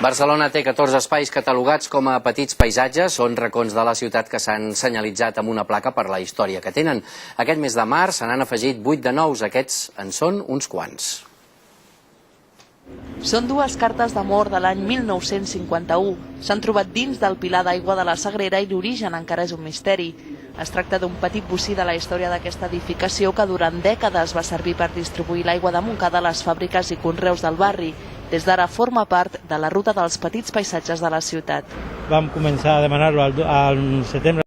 Barcelona té 14 espais catalogats com a petits paisatges. Són racons de la ciutat que s'han senyalitzat amb una placa per la història que tenen. Aquest mes de març se n'han afegit 8 de nous. Aquests en són uns quants. Són dues cartes d'amor de l'any 1951. S'han trobat dins del pilar d'aigua de la Sagrera i l'origen encara és un misteri. Es tracta d'un petit bocí de la història d'aquesta edificació que durant dècades va servir per distribuir l'aigua de Montcada a les fàbriques i conreus del barri. Des d'ara forma part de la ruta dels petits paisatges de la ciutat. Vam començar a demanar-lo al setembre,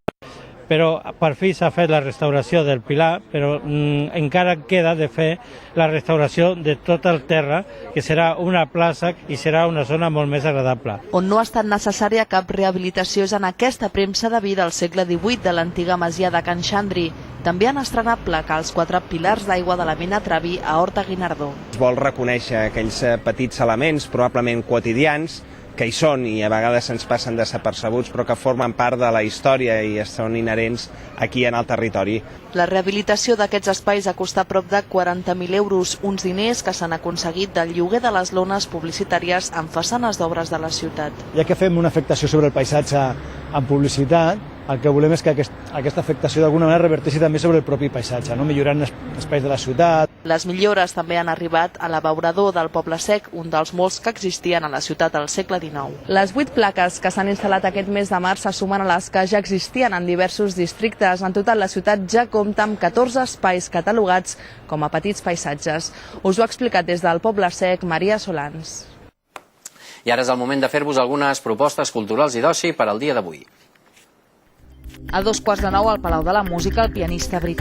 però per fi s'ha fet la restauració del pilar, però encara queda de fer la restauració de tot el terra, que serà una plaça i serà una zona molt més agradable. On no ha estat necessària cap rehabilitació és en aquesta premsa de vi del segle XVIII de l'antiga masia de Can Xandri. També han estrenat placa als 4 pilars d'aigua de la mina Traví a Horta Guinardó. Es vol reconèixer aquells petits elements probablement quotidians que hi són i a vegades ens passen desapercebuts, però que formen part de la història i són inherents aquí en el territori. La rehabilitació d'aquests espais ha costat prop de 40.000 euros, uns diners que s'han aconseguit del lloguer de les lones publicitàries en façanes d'obres de la ciutat. Ja que fem una afectació sobre el paisatge en publicitat, el que volem és que aquesta afectació d'alguna manera reverteixi també sobre el propi paisatge, millorant espais de la ciutat. Les millores també han arribat a l'abeurador del Poble Sec, un dels molts que existien a la ciutat al segle XIX. Les 8 plaques que s'han instal·lat aquest mes de març se sumen a les que ja existien en diversos districtes. En total, la ciutat ja compta amb 14 espais catalogats com a petits paisatges. Us ho ha explicat des del Poble Sec Maria Solans. I ara és el moment de fer-vos algunes propostes culturals i d'oci per al dia d'avui. A 2:15 al Palau de la Música, el pianista britànic